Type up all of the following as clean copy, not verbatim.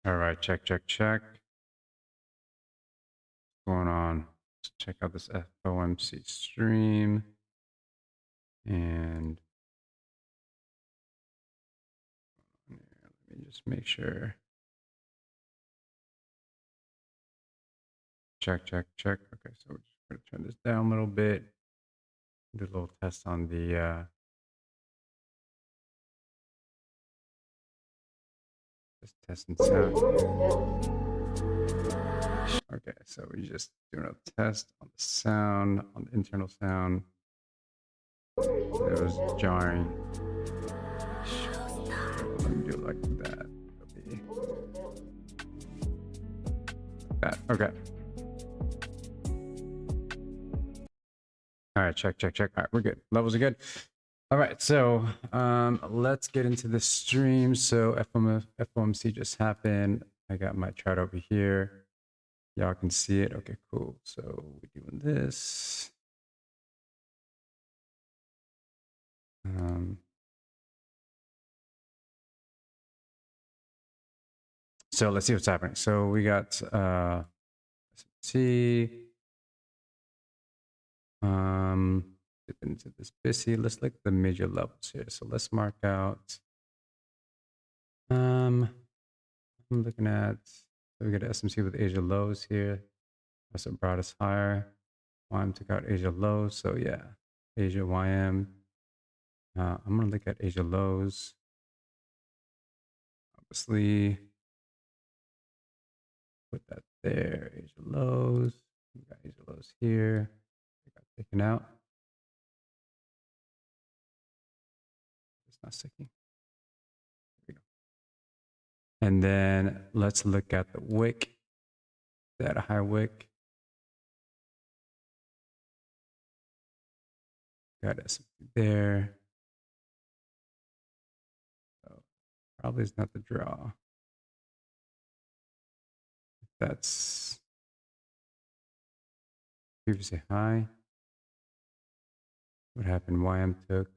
All right, check. What's going on? Let's check out this FOMC stream. And let me just make sure. Check. Okay, so we're just going to turn this down a little bit. Do a little test on the just testing sound. Okay, so we just doing a test on the sound, on the internal sound. It was jarring. Let me do it like that. That. Okay. All right, check. All right, we're good. Levels are good. All right, so let's get into the stream. So FOMC just happened. I got my chart over here. Y'all can see it. Okay, cool. So we're doing this. So let's see what's happening. So we got S&P. Dip into this busy. Let's look at the major levels here. So let's mark out. I'm looking at. So we got S&P with Asia lows here. That's what brought us higher. YM took out Asia lows. So yeah, Asia YM. I'm gonna look at Asia lows. Obviously, put that there. Asia lows. We got Asia lows here. They got taken out. It's not sticking. There we go. And then let's look at the wick. That a high wick. Got us there. So probably is not the draw. That's previously high. What happened? YM took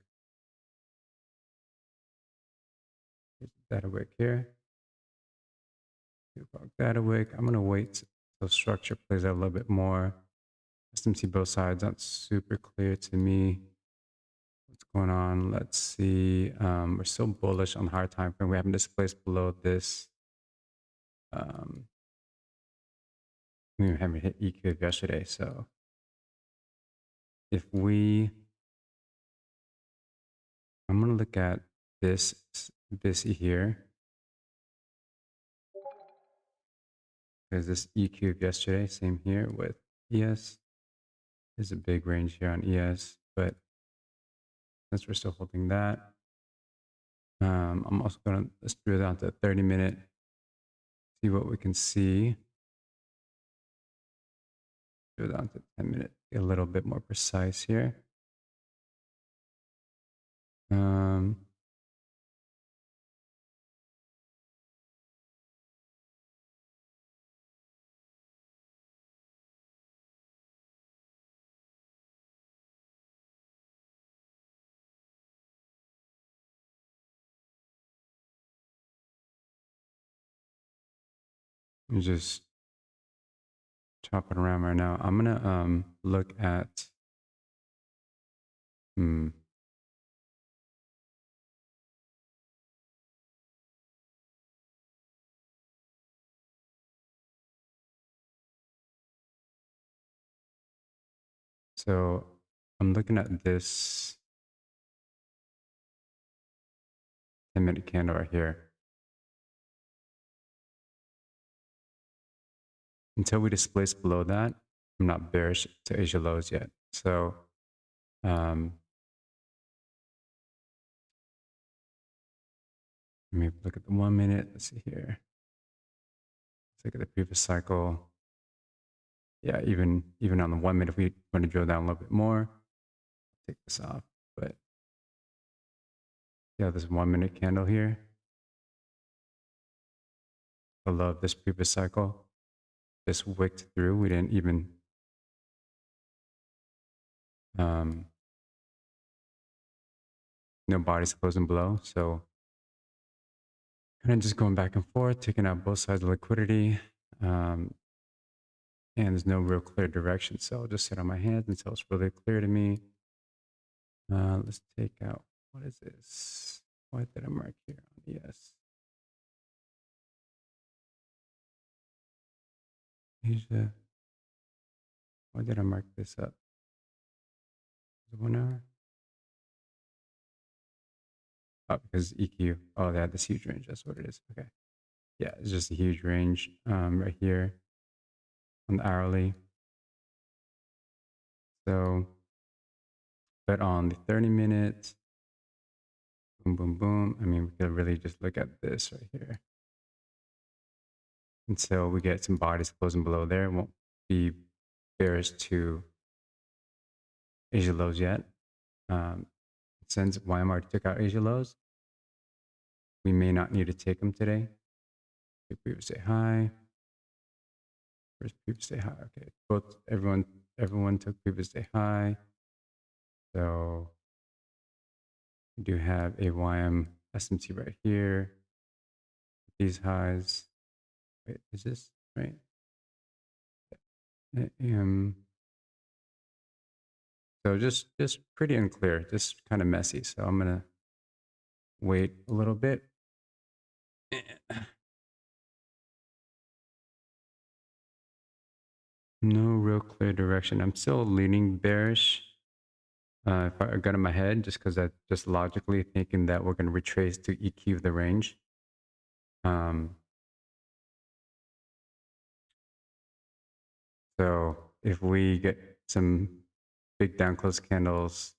that a wick here. That a wick. I'm gonna wait till structure plays out a little bit more. SMC both sides not super clear to me. What's going on? Let's see. We're still bullish on the higher time frame. We haven't displaced below this. We haven't hit EQ yesterday, so if I'm gonna look at this here. There's this EQ yesterday, same here with ES. There's a big range here on ES, but since we're still holding that, I'm also gonna let's drill down to 30-minute, see what we can see. Drill down to 10-minute, get a little bit more precise here. I'm just chopping around right now. I'm gonna look at so I'm looking at this 10-minute candle right here. Until we displace below that, I'm not bearish to Asia lows yet. So let me look at the 1 minute. Let's see here. Let's look at the previous cycle. Yeah, even on the 1 minute, if we want to drill down a little bit more, take this off. But yeah, this 1 minute candle here. I love this previous cycle. This wicked through. We didn't even no bodies closing below. So Kind of just going back and forth, taking out both sides of liquidity. And there's no real clear direction. So I'll just sit on my hands until it's really clear to me. Let's take out, what is this? Why did I mark here on ES? Asia. Why did I mark this up? 1 hour? Oh, because EQ. Oh, they had this huge range. That's what it is. Okay. Yeah, it's just a huge range right here on the hourly. So, but on the 30-minute, boom, boom, boom. I mean, we could really just look at this right here. Until we get some bodies closing below there. It won't be bearish to Asia lows yet. Since YM already took out Asia lows, we may not need to take them today. If we would say hi. Where's previous day high? Okay, both everyone took previous day high. So we do have a YM SMT right here. These highs. Wait, is this right? So just pretty unclear, just kind of messy. So I'm gonna wait a little bit. No real clear direction. I'm still leaning bearish. If I got in my head, just because I just logically thinking that we're going to retrace to EQ the range. So if we get some big down close candles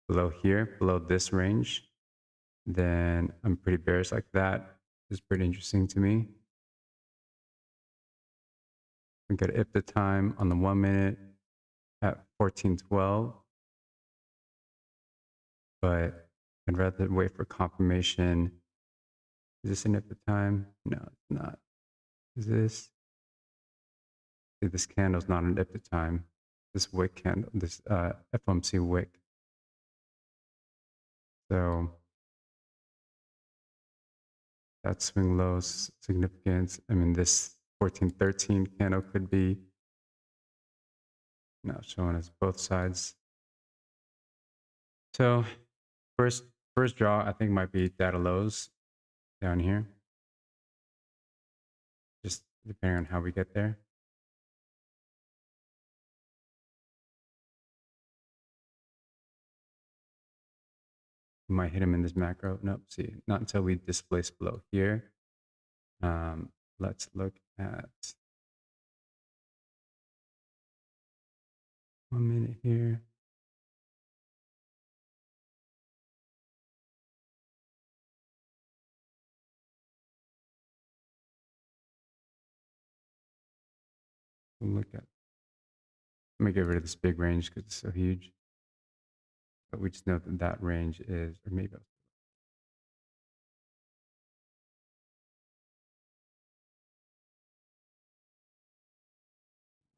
below here, below this range, then I'm pretty bearish like that. It's pretty interesting to me. We got IPTA time on the 1 minute at 14:12, but I'd rather wait for confirmation. Is this an IPTA time? No, it's not. Is this? See, this candle's not an IPTA time. This wick candle, this FOMC wick. So that swing low significance. I mean, this 1413 candle could be now showing us both sides. So first draw, I think might be data lows down here. Just depending on how we get there. We might hit them in this macro. Nope, see, not until we displace below here. Let's look at 1 minute here. We'll look at, let me get rid of this big range because it's so huge. But we just know that that range is, or maybe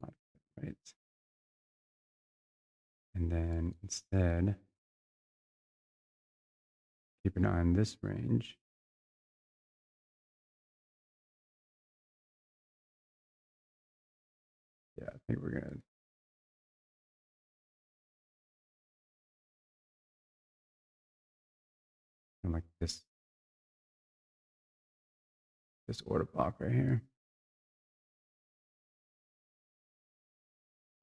not right. And then instead, keep an eye on this range. Yeah, I think we're gonna like this order block right here.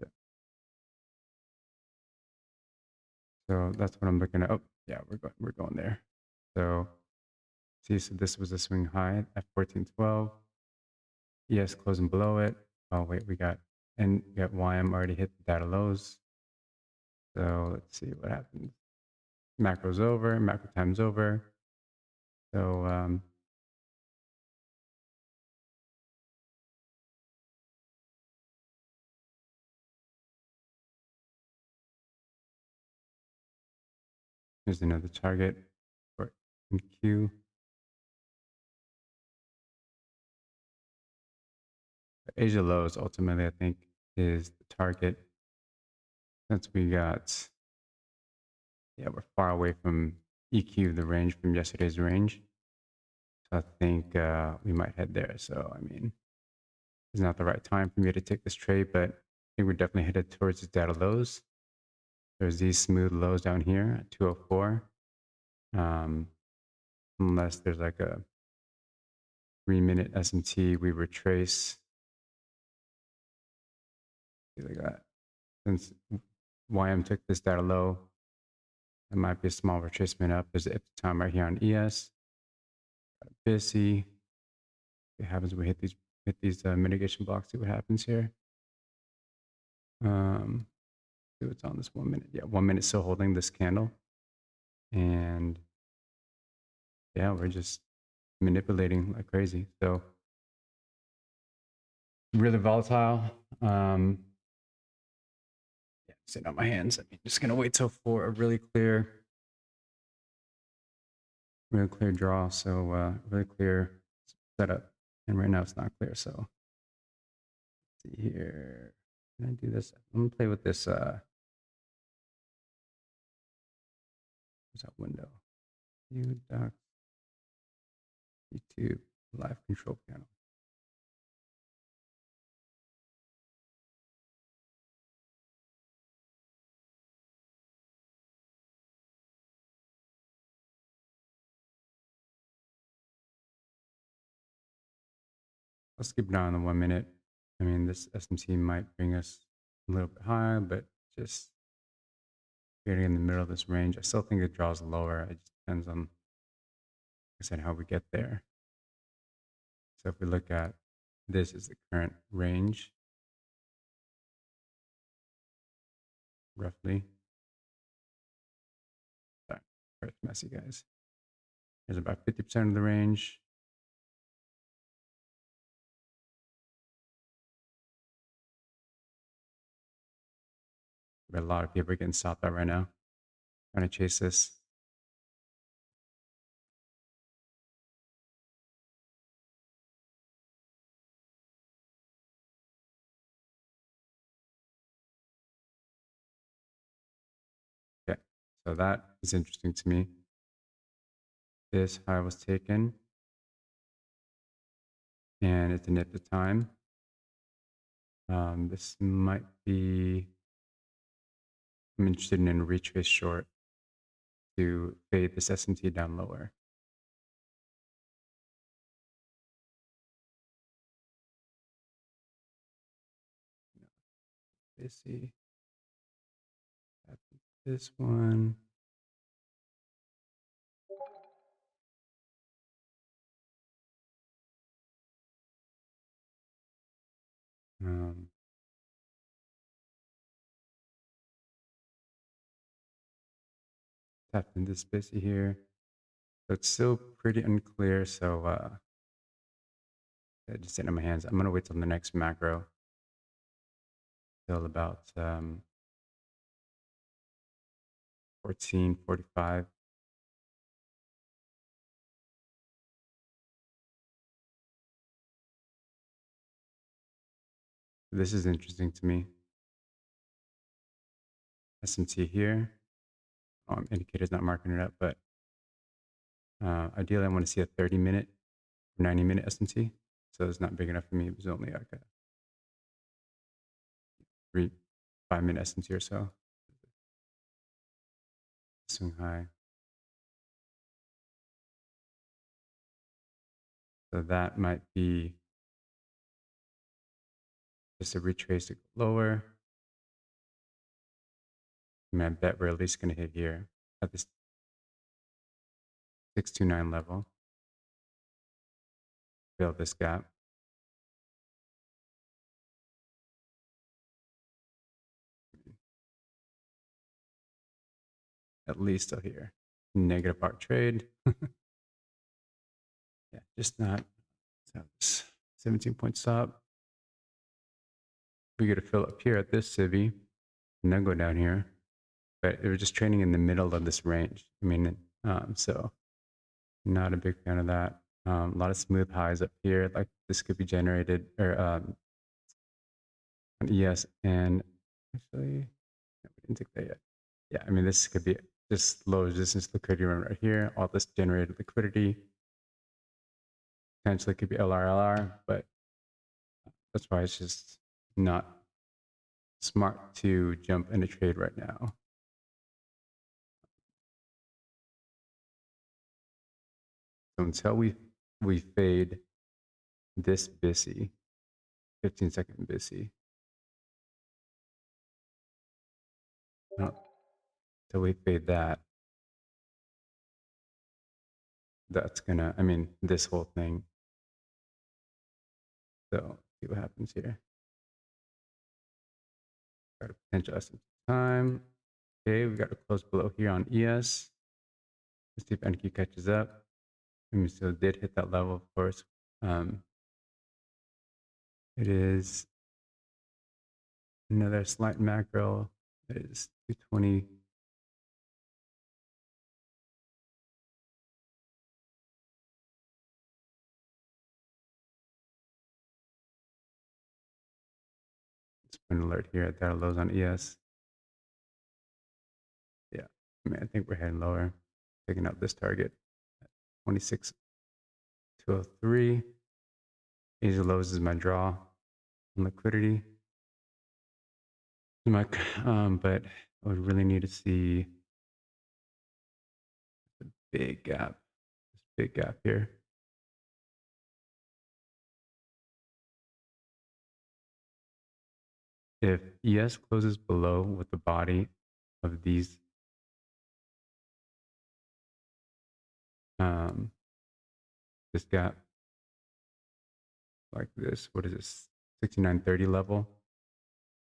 Yeah. So that's what I'm looking at. Oh, yeah, we're going there. So see, so this was a swing high at 1412. ES closing below it. Oh wait, we got YM already hit the data lows. So let's see what happens. Macro's over, macro time's over. So here's another target for Q. Asia lows ultimately, I think, is the target. Since we got, yeah, we're far away from EQ the range from yesterday's range. So I think we might head there. So, I mean, it's not the right time for me to take this trade, but I think we're definitely headed towards the data lows. There's these smooth lows down here at 204. Unless there's like a 3-minute SMT, we retrace. Like that. Since YM took this data low, it might be a small retracement up. There's an time right here on ES. BSC. What happens when we hit these mitigation blocks? See what happens here. See what's on this 1 minute. Yeah, 1 minute still holding this candle, and yeah, we're just manipulating like crazy. So really volatile. Yeah, sitting on my hands. I'm just gonna wait till for a really clear draw. So really clear setup, and right now it's not clear. So let's see here. Can I do this? I'm gonna play with this. Where's that window? View docs, YouTube, live control panel. Let's keep it on the 1 minute. I mean, this SMC might bring us a little bit high, but just getting in the middle of this range. I still think it draws lower. It just depends on, like I said, how we get there. So if we look at this is the current range, roughly. Sorry, it's messy, guys. Here's about 50% of the range. But a lot of people are getting stopped out right now, trying to chase this. Okay, so that is interesting to me. This high was taken, and it's a nip to time. This might be, I'm interested in a retrace short to fade this SMT down lower. Let's see. This one. Tapped in this busy here. So it's still pretty unclear. So just sitting on my hands. I'm gonna wait till the next macro. Till about 14:45. This is interesting to me. SMT here. Indicator's not marking it up, but ideally I want to see a 30-minute, 90-minute SMT. So it's not big enough for me. It was only like a 5-minute SMT or so. Swing high. So that might be just a retrace to go lower. I mean, I bet we're at least going to hit here at this 629 level. Fill this gap. At least till here. Negative arc trade. Yeah, just not. 17-point stop. We get to fill up here at this civvy and then go down here. But it was just trading in the middle of this range. I mean, so not a big fan of that. A lot of smooth highs up here. Like this could be generated or on ES, and actually, no, we didn't take that yet. Yeah, I mean, this could be just low resistance liquidity right here. All this generated liquidity. Potentially could be LRLR, but that's why it's just not smart to jump in a trade right now. So until we fade this BISI, 15-second BISI, until we fade that, that's gonna, I mean, this whole thing. So see what happens here. Got a potential S&P time. Okay, we got to close below here on ES. Let's see if NQ catches up. I mean, so it did hit that level, of course. It is another slight macro. It is 220. An alert here at data lows on ES. Yeah, I mean, I think we're heading lower, picking up this target at 26,203. Asia lows is my draw on liquidity. But I would really need to see a big gap, this big gap here. If ES closes below with the body of these this gap like this, what is this, 6930 level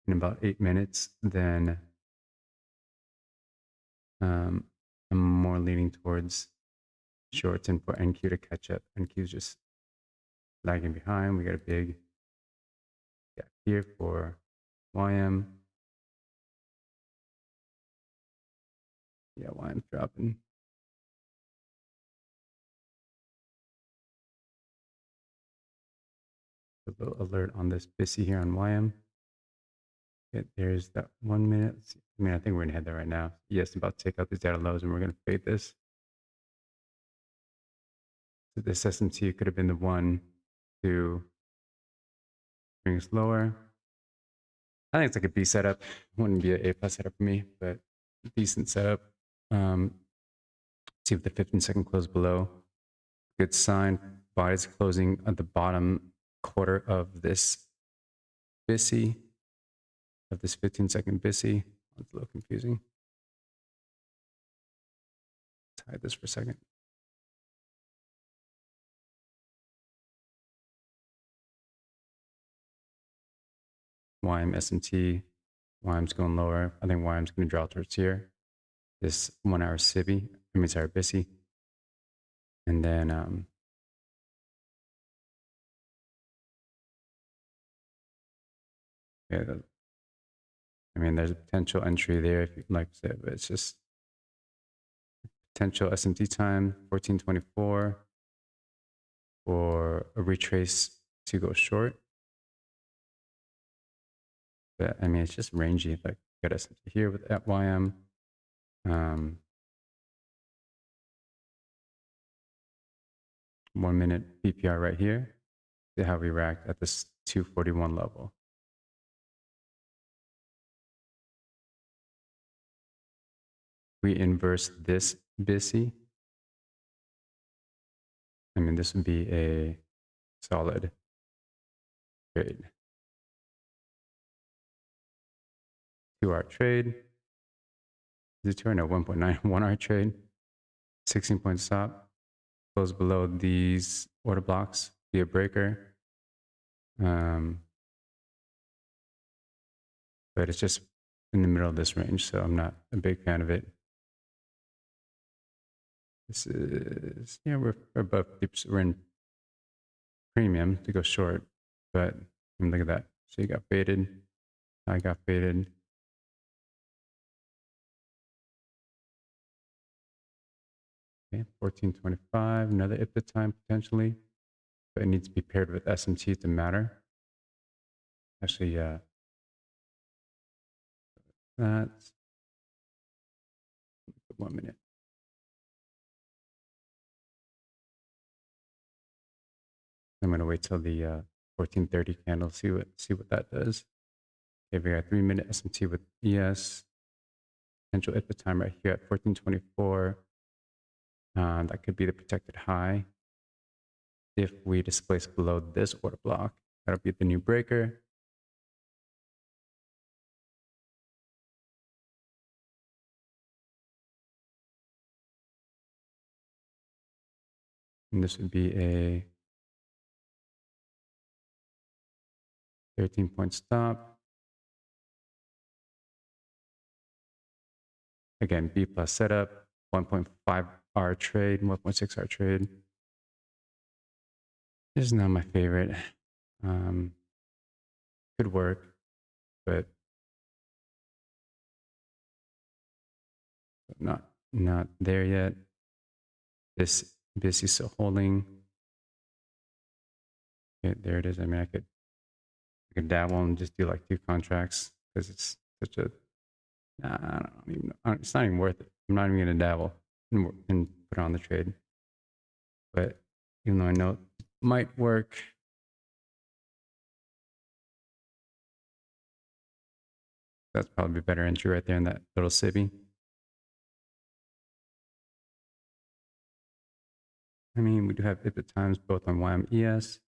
in about 8 minutes, then I'm more leaning towards shorts and for NQ to catch up. NQ is just lagging behind. We got a big gap here for YM. Yeah, YM's dropping. A little alert on this BISI here on YM. Okay, there's that 1 minute. I mean, I think we're gonna head there right now. Yes, about to take out these data lows and we're gonna fade this. So this SMT could have been the one to bring us lower. I think it's like a B setup. Wouldn't be an A plus setup for me, but decent setup. See if the 15-second close below. Good sign. Body's closing at the bottom quarter of this BISI, of this 15-second BISI. It's a little confusing. Let's hide this for a second. YM SMT. YM's going lower. I think YM's going to draw towards here. This 1 hour SIBI, I mean, sorry, BISI. And then yeah, I mean, there's a potential entry there if you'd like to say, but it's just potential SMT time, 1424 for a retrace to go short. But I mean, it's just rangy. Like, got SMT here with at YM. 1 minute PPR right here. See how we react at this 241 level. We inverse this BISI. I mean, this would be a solid trade. 2 hour trade. Is it 2 hour? No, 1.9. 1 hour trade. 16 point stop. Close below these order blocks. Be a breaker. But it's just in the middle of this range, so I'm not a big fan of it. This is, yeah, we're above, we're in premium to go short, but I mean, look at that. So you got faded, I got faded. Okay, 1425, another IPTA time potentially, but it needs to be paired with SMT to matter. Actually, that's 1 minute. I'm going to wait till the 1430 candle, see what that does. Okay, we got 3-minute SMT with ES. Potential at the time right here at 1424. That could be the protected high. If we displace below this order block, that'll be the new breaker. And this would be a 13-point stop. Again, B plus setup, 1.5 hour trade, 1.6 hour trade. This is not my favorite. Could work, but not there yet. This is still holding. Okay, there it is. I mean, I could dabble and just do like 2 contracts because it's such a. Nah, I don't even know. It's not even worth it. I'm not even gonna dabble and put on the trade. But even though I know it might work, that's probably a better entry right there in that little civvy. I mean, we do have pivot times both on YM ES.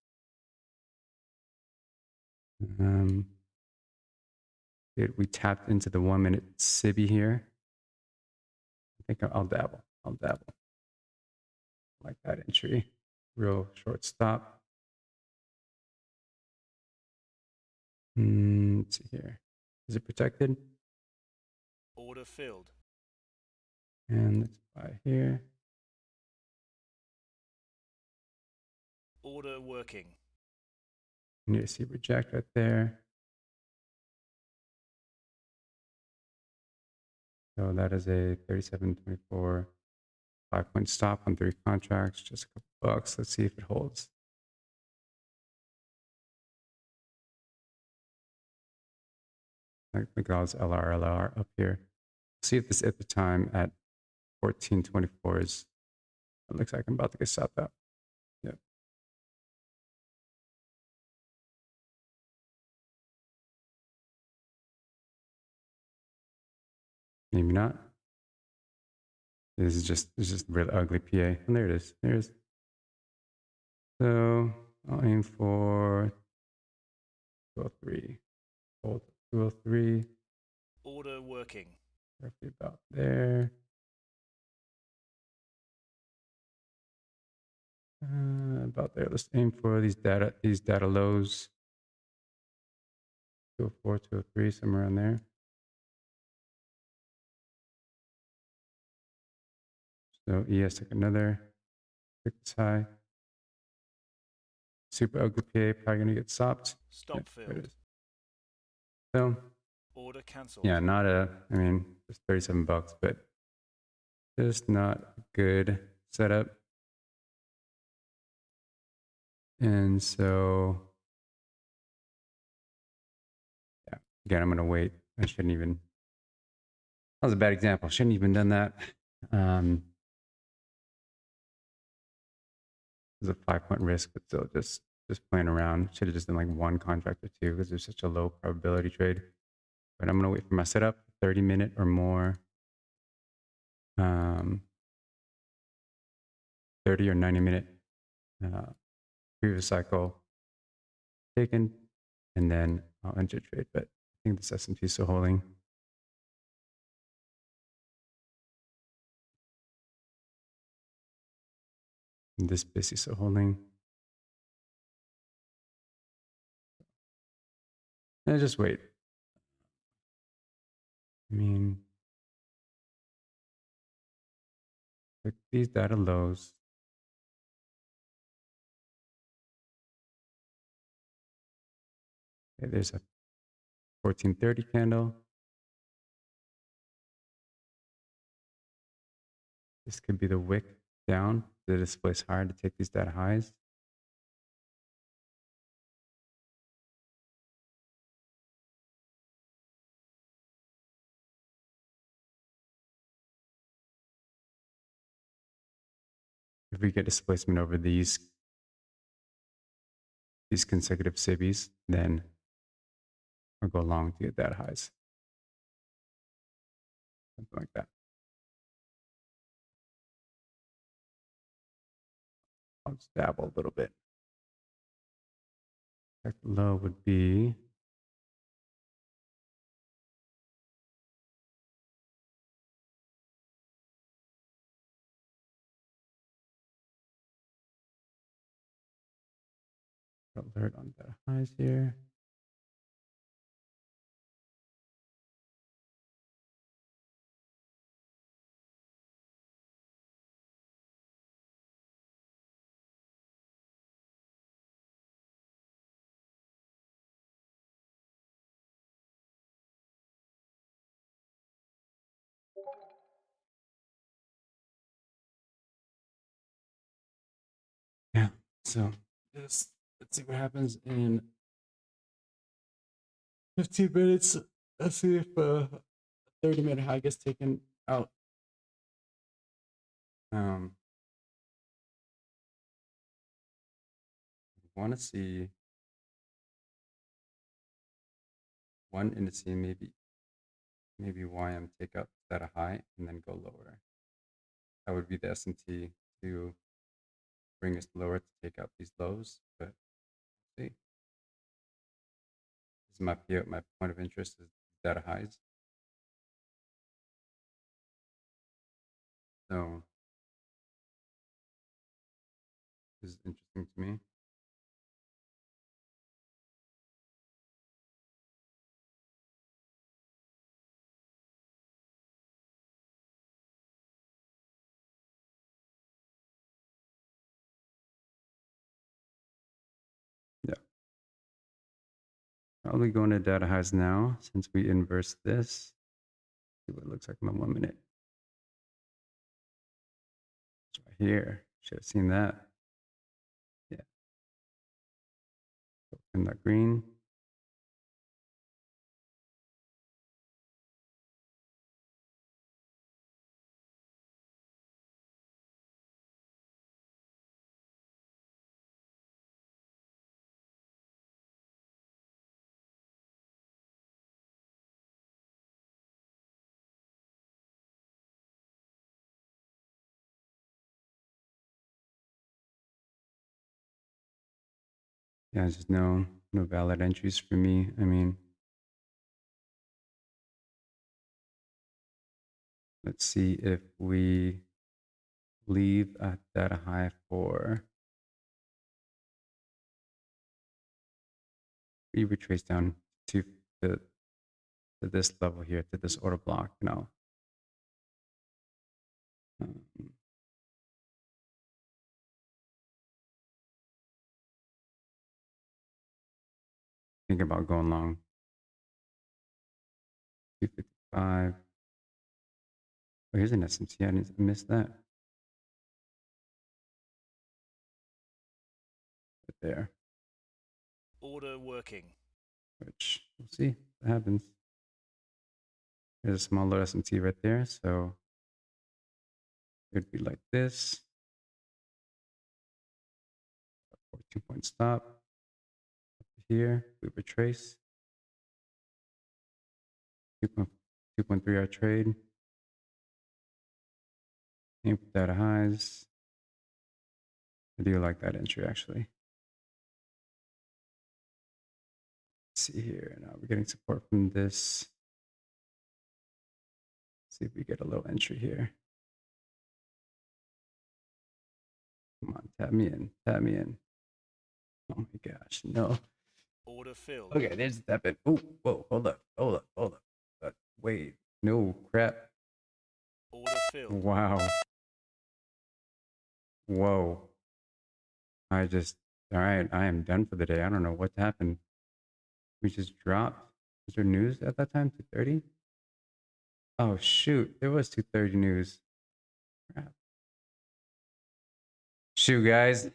We tapped into the 1 minute civvy here. I think I'll dabble. Like that entry. Real short stop. Let's see here. Is it protected? Order filled. And let's buy here. Order working. You need to see reject right there. So that is a 37.24, 5-point stop on 3 contracts, just a couple bucks. Let's see if it holds. Like McDonald's LR up here. See if this at the time at 1424 is. It looks like I'm about to get stopped out. Yep. Maybe not. This is just really ugly PA. And there it is. There it is. So I'll aim for 203. Hold 203. Order working. Roughly about there. About there. Let's aim for these data lows. 204, 203, somewhere around there. So ES took another. Pick this high. Super ugly PA, probably gonna get stopped. Stop filled. So order cancelled. Yeah, not a. I mean, it's $37, but just not a good setup. And so, yeah, again, I'm gonna wait. I shouldn't even. That was a bad example. Shouldn't even done that. It's a 5-point risk, but still just playing around. Should have just done like 1 contract or 2 because there's such a low probability trade. But I'm gonna wait for my setup, 30-minute or more. 30 or 90-minute previous cycle taken, and then I'll enter trade. But I think this S&P is still holding. And this BIS is still holding. And just wait. I mean, like these data lows. Okay, there's a 1430 candle. This could be the wick down to displace higher to take these data highs. we get displacement over these consecutive SIBIs, then I'll go long to get that highs. Something like that. I'll just dabble a little bit. The low would be alert on the highs here. Yeah, so just let's see what happens in 15 minutes. Let's see if 30-minute high gets taken out. Want to see one indice, maybe YM take out that high and then go lower. That would be the S&T to bring us lower to take out these lows, but see. This is my point of interest is data highs. So this is interesting to me. Yeah. Probably going to data highs now since we inverse this. See what it looks like in the 1 minute. It's right here. Should have seen that. Yeah. Open that green. Yeah, just no valid entries for me. I mean, let's see if we leave at data high for, we retrace down to this level here, to this order block. Now, thinking about going long. 255. Oh, here's an SMC. I missed that. Right there. Order working. Which we'll see what happens. There's a small little SMT right there. So it'd be like this. 2-point stop. Up here, we retrace. 2.3 hour trade. Aim for data highs. I do like that entry actually. Let's see here. Now we're getting support from this. Let's see if we get a little entry here. Come on, tap me in. Tap me in. Oh my gosh, no. Order filled. Okay, there's the tap in. Oh, whoa, hold up. Wait, no, crap. Order filled. Wow. Whoa. All right, I am done for the day. I don't know what happened. We just dropped. Was there news at that time? 2:30? Oh, shoot. There was 2:30 news. Crap. Shoot, guys.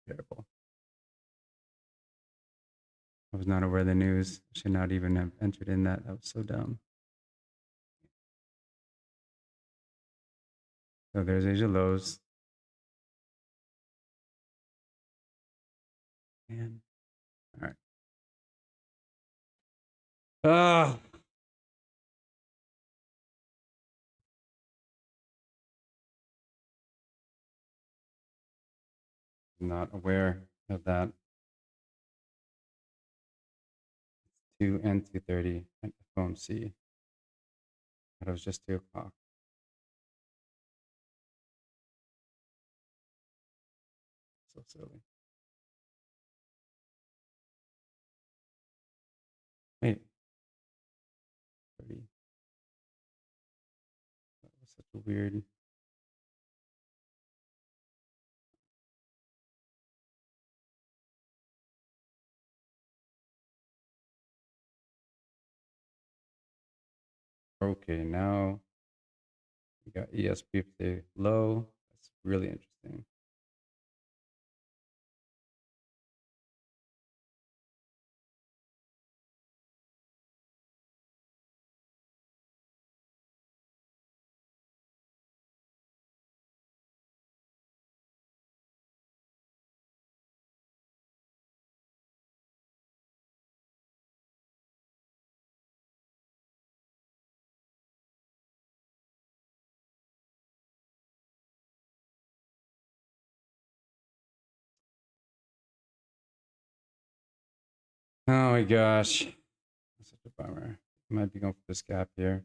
Terrible. I was not aware of the news. I should not even have entered in that. That was so dumb. So there's Asia lows. And all right. Ah, not aware of that. 2 and 2:30 at FOMC. That was just 2 o'clock. So silly. Wait, 30. That was such a weird. Okay, now we got ES50 low. That's really interesting. Oh my gosh. That's such a bummer. Might be going for this gap here.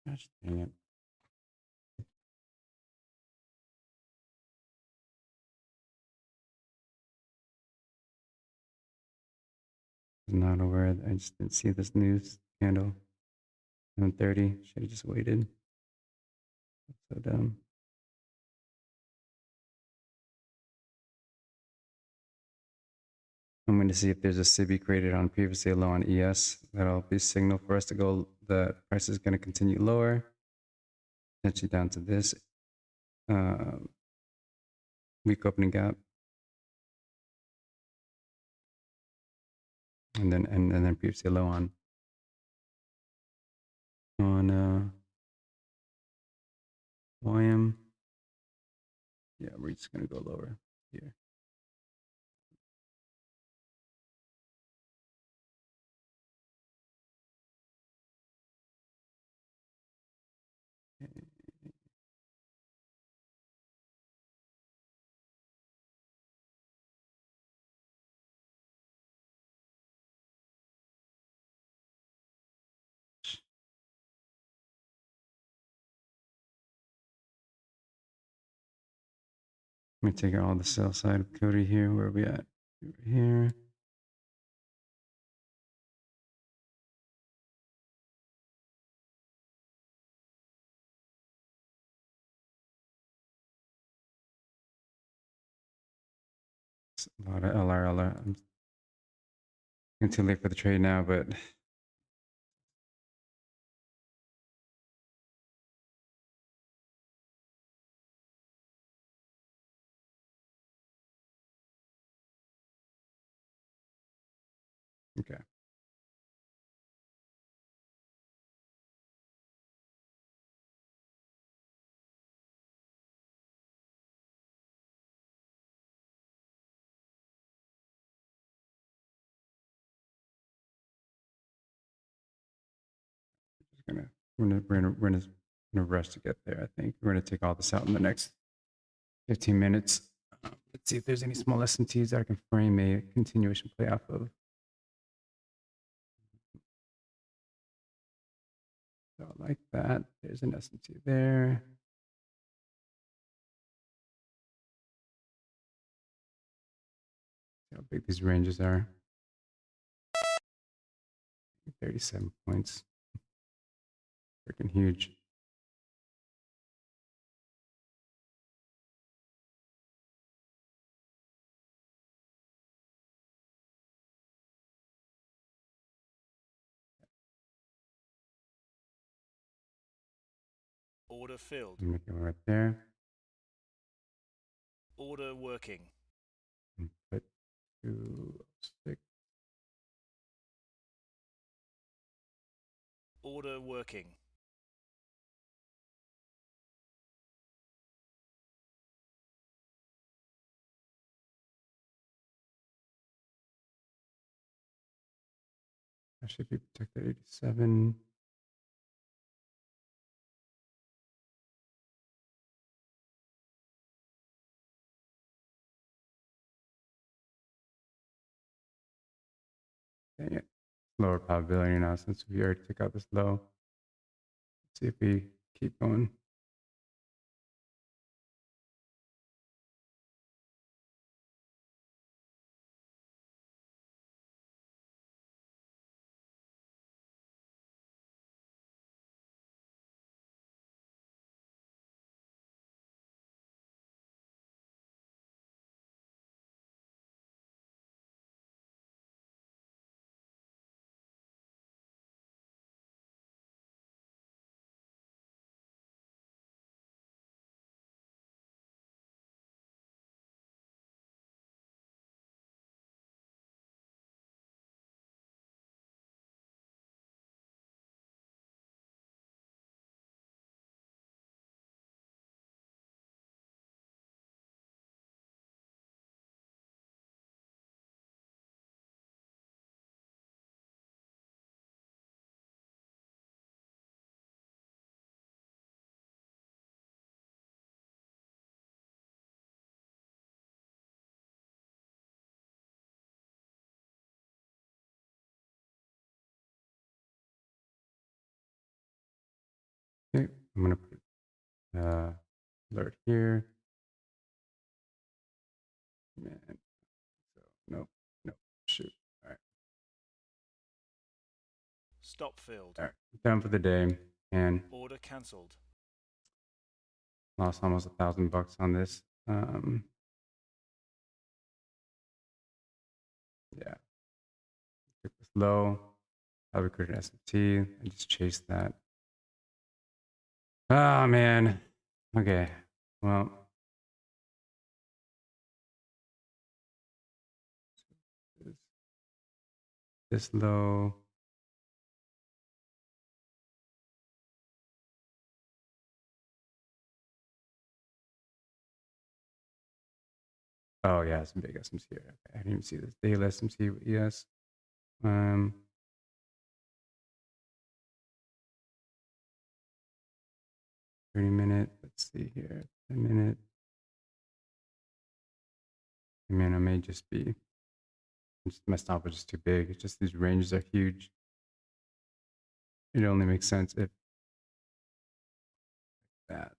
Gosh dang it. Not aware. I just didn't see this news candle. 7:30. Should have just waited. That's so dumb. I'm going to see if there's a SIBI created on previously low on ES. That'll be a signal for us to go. The price is going to continue lower. Potentially down to this weak opening gap. And then previously low on YM. Yeah, we're just going to go lower here. Let me take out all the sell side of Cody here. Where are we at? Over here. It's a lot of LR. I'm too late for the trade now, but okay. We're gonna rush to get there. I think we're gonna take all this out in the next 15 minutes. Let's see if there's any small S&Ts that I can frame a continuation play off of. So like that. There's an S&T there. See how big these ranges are. 37 points. Freaking huge. Order filled. I'm making one right there. Order working. And put 206. Order working. I should be protected 87. Dang it. Lower probability now since we already took out this low. Let's see if we keep going. Okay, I'm going to put alert here. Man, so nope, nope, shoot. All right, Stop filled. all right, done for the day, and Order cancelled. lost almost $1,000 on this. Yeah, took this low. Probably created an S&T and just chased that. Oh man. Okay. Well, this low. Oh yeah, it's a big SMC here. Okay, I didn't even see this daily SMC. Yes. 30-minute. Let's see here. 10-minute. I mean, I may just be. My stop is just too big. It's just these ranges are huge. It only makes sense if that.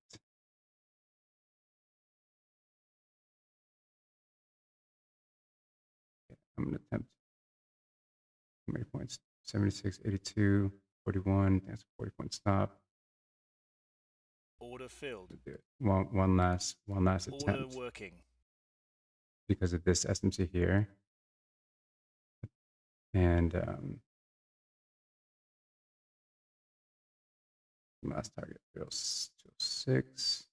Okay, I'm gonna attempt. How many points? 76, 82, 41. That's a 40-point stop. Order filled. Do it. One last Order attempt working. because of this SMC here, and last target 206,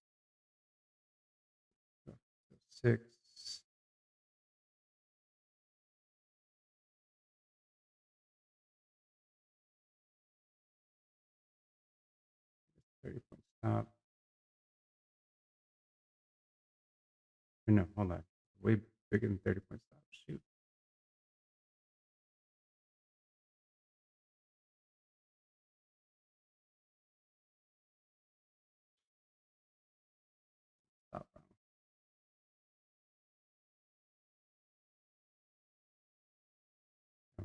206. 30-point stop. No, hold on. Way bigger than 30-point stop. Shoot. Stop.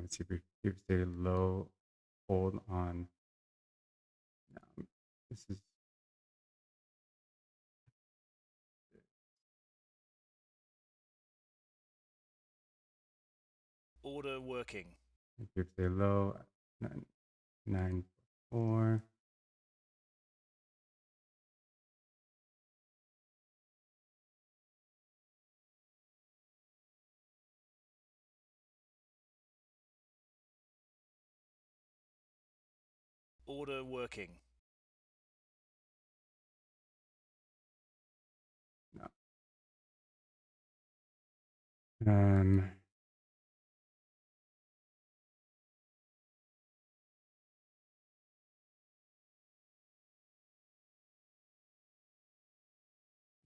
Let's see if we stay low. Hold on. No, this is Order working. if we stay low. 994. Order working. Um,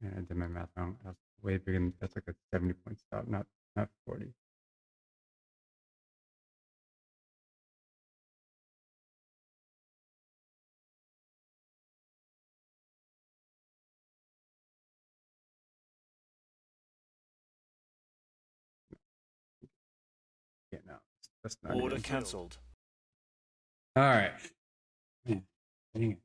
yeah, I did my math wrong. That's way bigger than, that's like a 70-point stop, not 40. Yeah, no, that's not Order even. cancelled. All right. Man, dang it.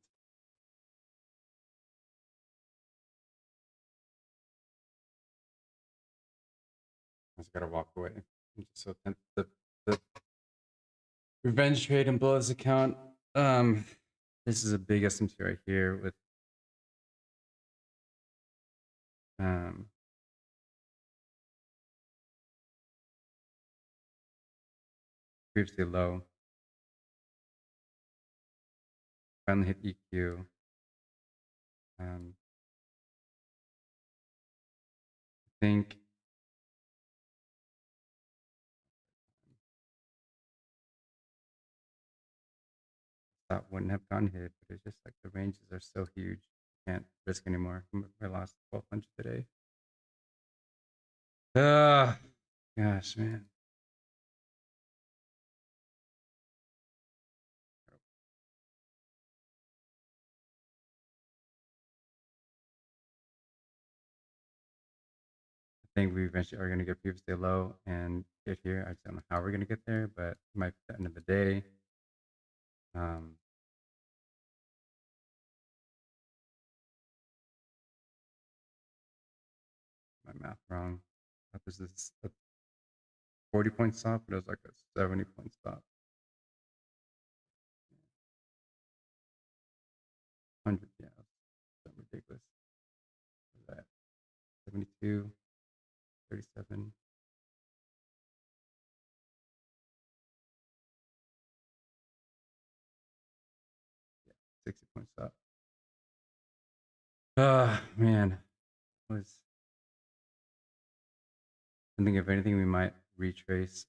I just gotta walk away. I'm just so tense. The revenge trade and blow this account. This is a big SMT right here with previously low. Finally hit EQ. I think that wouldn't have gotten hit, but it's just like the ranges are so huge. Can't risk anymore. I lost 1,200 today. Gosh, man. I think we eventually are going to get previously low and get here. I just don't know how we're going to get there, but it might be the end of the day. My math wrong. I thought this is a 40-point stop, but it was like a 70-point stop. 100, yeah, so ridiculous. What was that 72, 37. Yeah, 60-point stop. Man, was I think if anything we might retrace.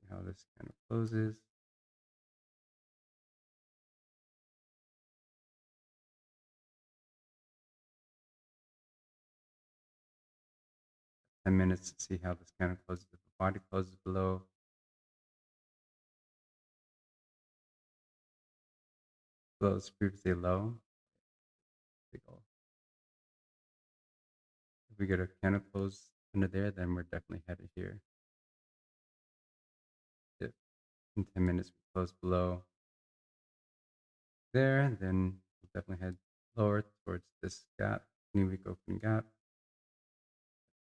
How this kind of closes. Minutes to see how this kind of closes. If the body closes below its previously low, big ol'. If we get a candle close under there, then we're definitely headed here. If in 10 minutes we close below there, then we'll definitely head lower towards this gap, new week opening gap.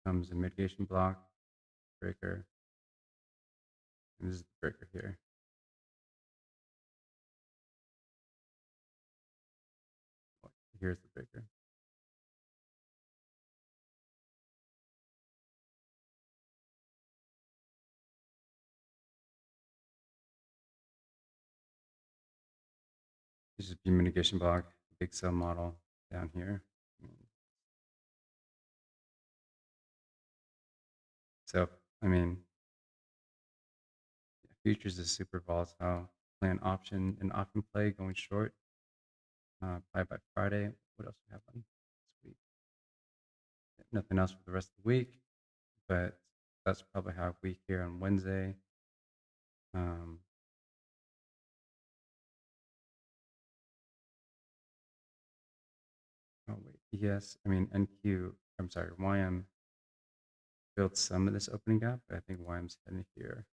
Comes a mitigation block, breaker, and this is the breaker here. Here's the breaker. This is the mitigation block, big sell model down here. So, I mean, futures is super volatile. Play an option play going short. Probably by Friday. What else do we have on this week? Nothing else for the rest of the week, but that's probably how week here on Wednesday. Oh wait, yes, I mean NQ. I'm sorry, YM built some of this opening gap, but I think YM's heading here.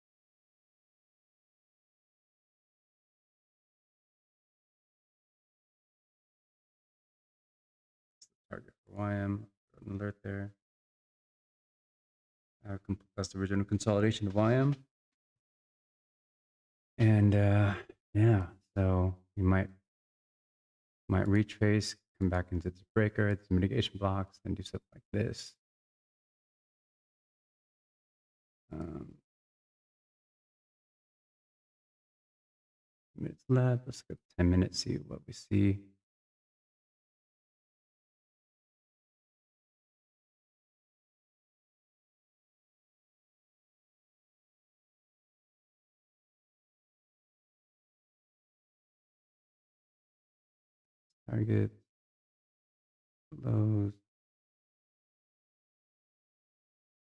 Target for YM, an alert there. That's the original consolidation of YM. And yeah, so you might retrace, come back into this breaker, its mitigation blocks, and do something like this. Minutes left. Let's go 10 minutes, see what we see. Target, lows.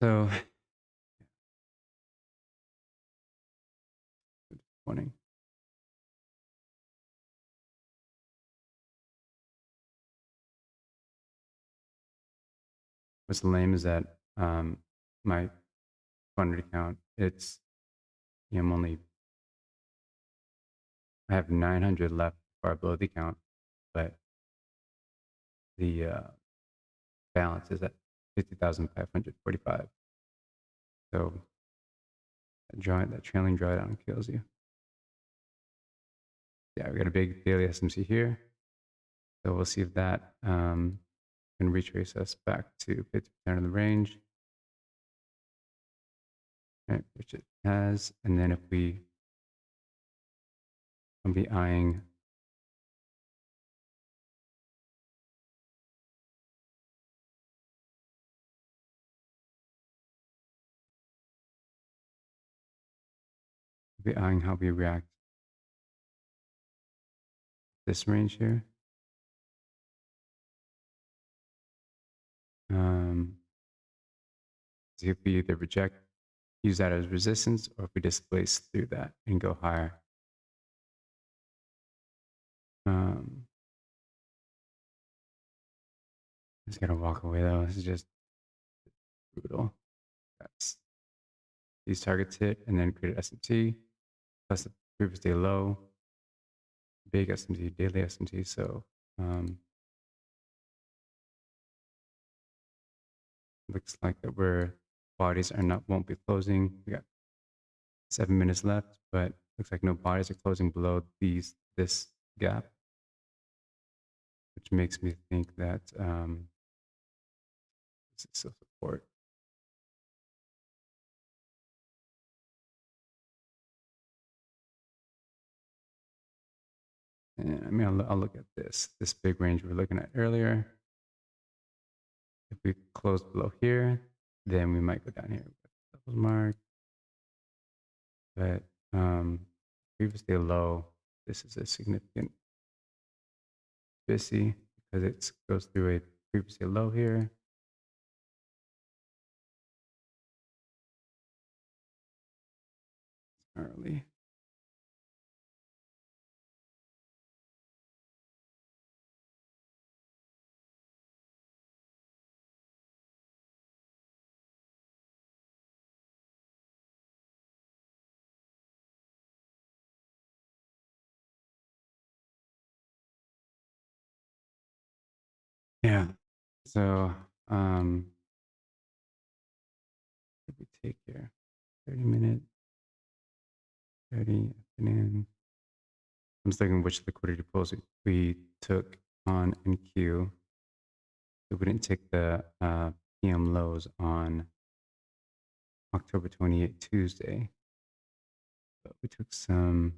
So, disappointing. What's lame is that my funded account, it's, I'm only, I have 900 left far below the account, but the balance is at 50,545. So that trailing drawdown kills you. Yeah, we got a big daily SMC here. So we'll see if that can retrace us back to 50% of the range. Right, which it has. And then if I'll be eyeing how we react this range here. See if we either use that as resistance, or if we displace through that and go higher. Just gotta walk away though. This is just brutal. That's these targets hit and then create SMT plus the previous day low, big SMT, daily SMT. So looks like that bodies won't be closing. We got 7 minutes left, but looks like no bodies are closing below this gap, which makes me think that this is still support. And I mean, I'll look at this big range we were looking at earlier. If we close below here, then we might go down here with double mark. But previous day low, this is a significant BISI because it goes through a previous day low here. Early. Yeah. So what did we take here? 30 minutes, 30 afternoon. I'm just looking which liquidity pools we took on NQ. So we didn't take the PM lows on October 28th, Tuesday. But we took some.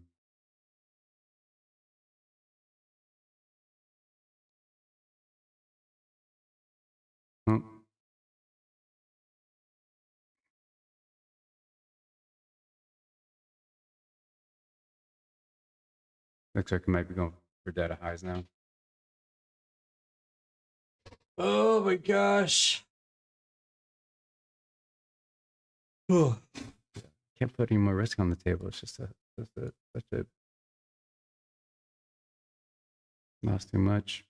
Oh, looks like we might be going for data highs now. Oh my gosh. Oh. Can't put any more risk on the table. It's just such a lost too much.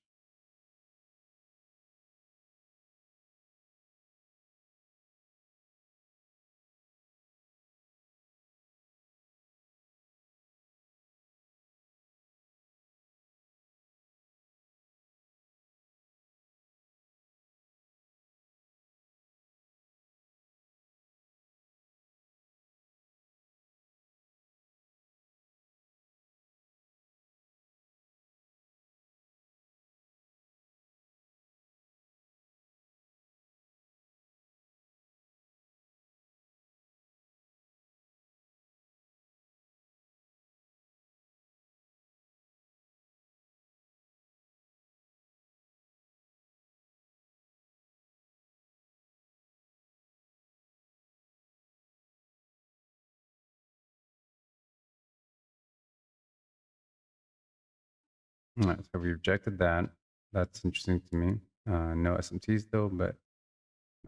All right, so we rejected that. That's interesting to me. No SMTs though, but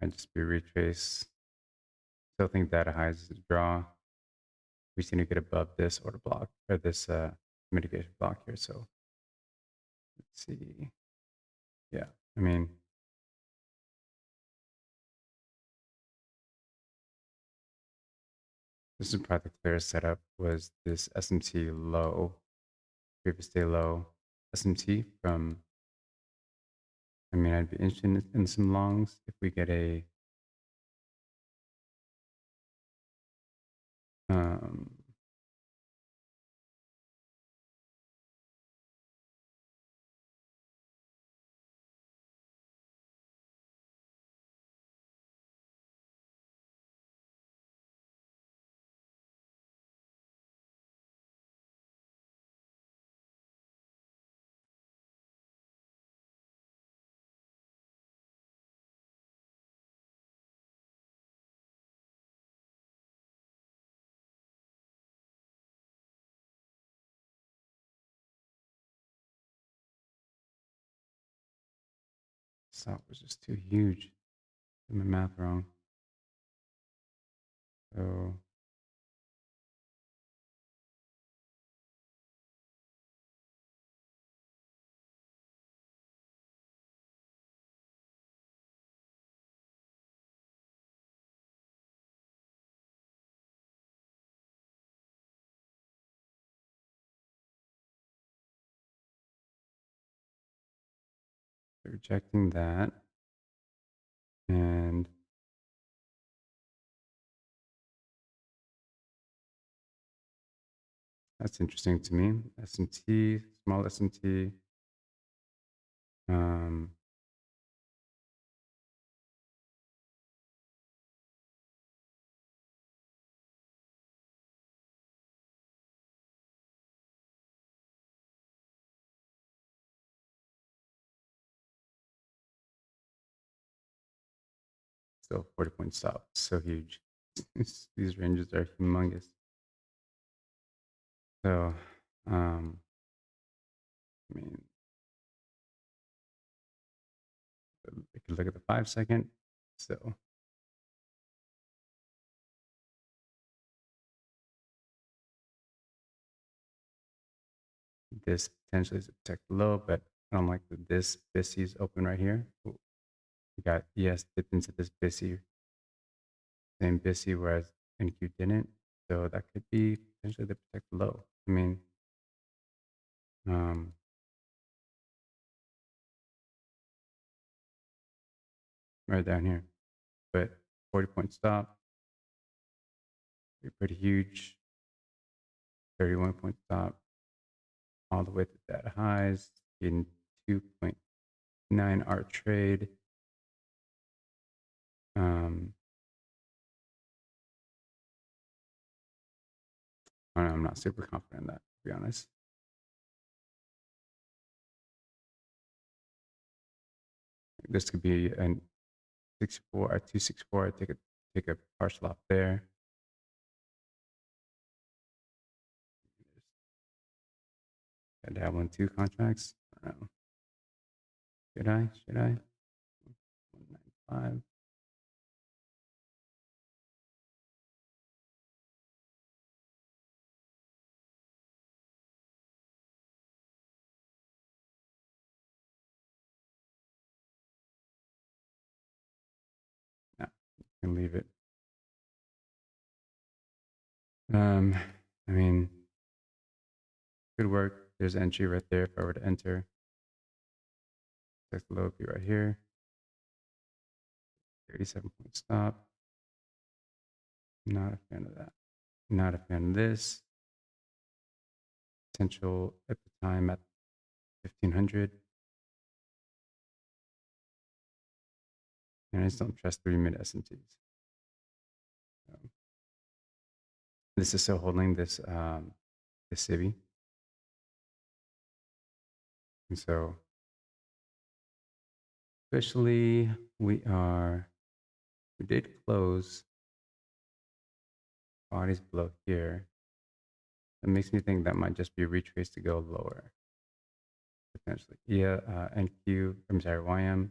might just be a retrace. Still think data highs is a draw. We just need to get above this order block or this mitigation block here. So let's see. Yeah, I mean, this is probably the clearest setup was this SMT low, previous day low SMT from, I mean, I'd be interested in some longs if we get a, um, stop was just too huge. Did my math wrong. So rejecting that. And that's interesting to me. S&T, small S&T. Still 40-point stop. So huge. These ranges are humongous. So, I mean, we could look at the 5-second. So this potentially is a protect low, but I don't like that this BISI is open right here. Ooh, we got ES dipped into this BISI, same BISI, whereas NQ didn't. So that could be potentially the protect low. I mean, right down here, but 40-point stop, pretty huge. 31-point stop, all the way to data highs in 2.9 hour trade. I don't know, I'm not super confident in that, to be honest. This could be an 64 or 264. Take a partial off there. And have 1-2 contracts. I don't know. Should I? 195. No, you can leave it. I mean, good work. There's entry right there if I were to enter. That's the low be right here. 37-point stop. Not a fan of that. Not a fan of this. Potential at the time at 1500. And I just don't trust 3-minute S&Ts. This is still holding this this civvy. And so officially we did close bodies below here. It makes me think that might just be a retrace to go lower. potentially. Yeah, NQ, I'm sorry, YM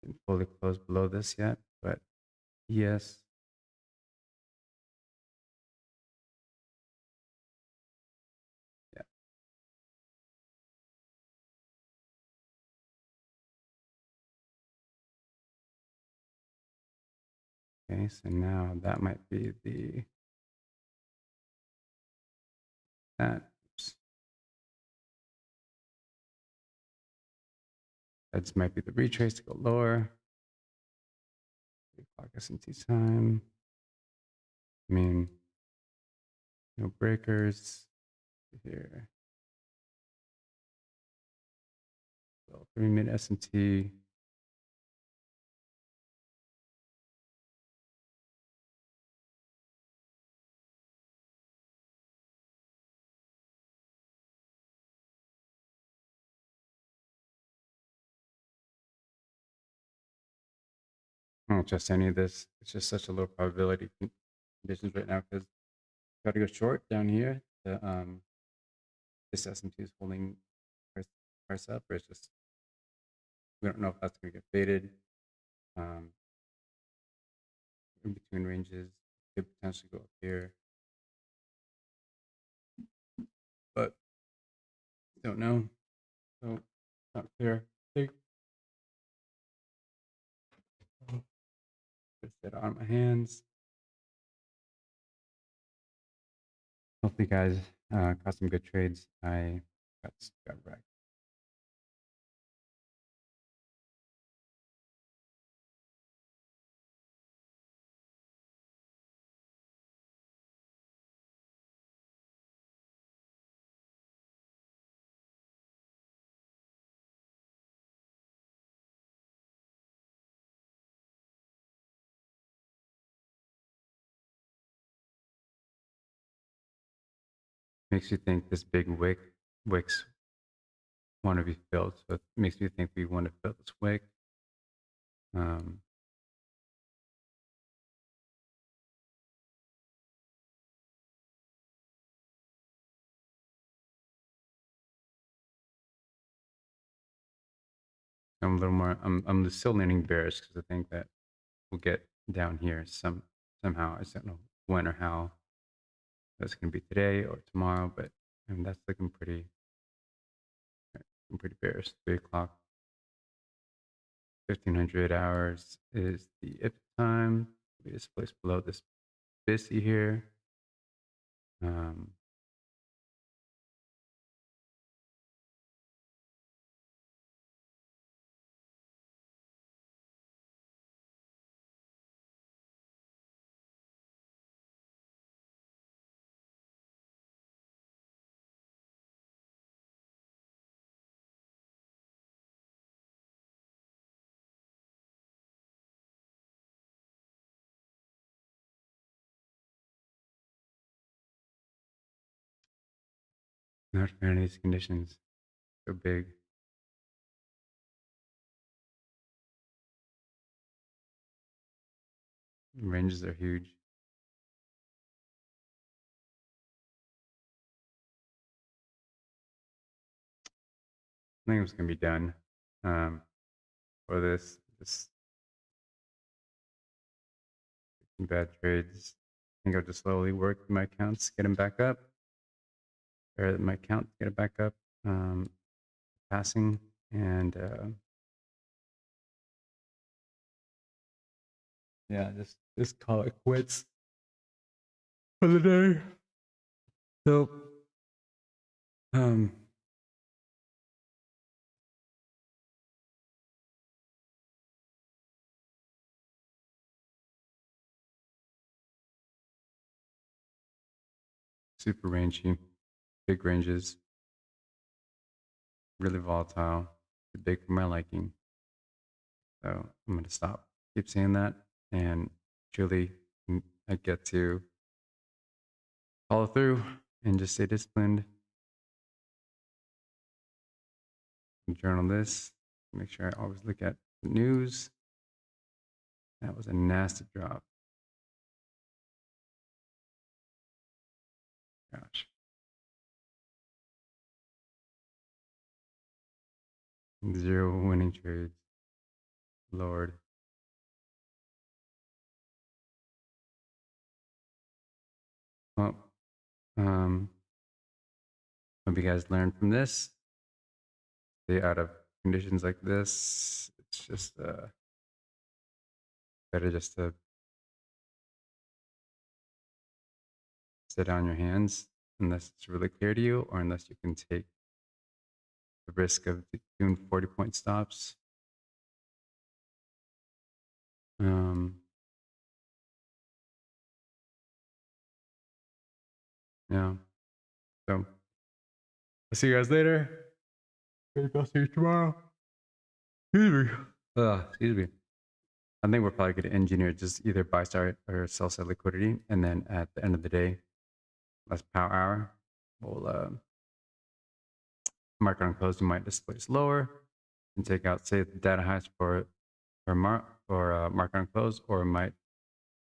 didn't fully close below this yet, but ES, yeah. Okay, so now that might be oops. That might be the retrace to go lower. 3 o'clock S&T time. I mean, no breakers here. So 3-minute S&T. I don't trust any of this. It's just such a low probability conditions right now because got to go short down here. This S&T is holding price up, or it's just we don't know if that's going to get faded. In between ranges could potentially go up here, but don't know. So not clear. Just get on my hands. Hopefully, guys got some good trades. I got wrecked. Makes you think this big wicks want to be filled. So it makes me think we want to fill this wick. I'm a little more. I'm still leaning bearish because I think that we'll get down here somehow. I just don't know when or how. That's going to be today or tomorrow, but that's looking pretty. I'm pretty bearish. 3 o'clock, 1500 hours is the if time. We just place below this BISI here. Not fair in these conditions. So big. Ranges are huge. I think it's gonna be done for this. Just bad trades. I think I'll just slowly work my accounts, get them back up. Or my account, get it back up. Passing and yeah, just call it quits for the day. So super rangy, big ranges, really volatile, too big for my liking. So I'm gonna stop. Keep saying that, and truly, I get to follow through and just stay disciplined. Journal this. Make sure I always look at the news. That was a nasty drop. Gosh. 0 winning trades. Lord. Well, hope you guys learned from this. Stay out of conditions like this. It's just better just to sit on your hands unless it's really clear to you, or unless you can take the risk of doing 40-point stops. Yeah. So I'll see you guys later. Maybe I'll see you tomorrow. Excuse me. Excuse me. I think we're probably going to engineer just either buy side or sell side liquidity, and then at the end of the day, less power hour, we'll market on close. We might displace lower and take out, say, the data highs for market on close, or we might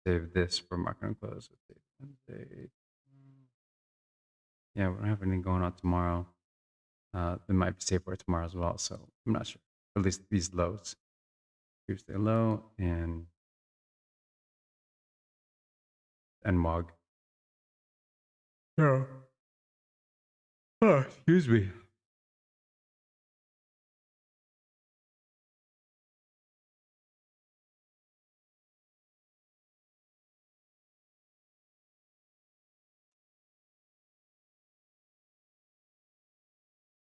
save this for market on close. Yeah, we don't have anything going on tomorrow. It might be safe for tomorrow as well, so I'm not sure. At least these lows. Tuesday low and WOG. Yeah. Oh, excuse me.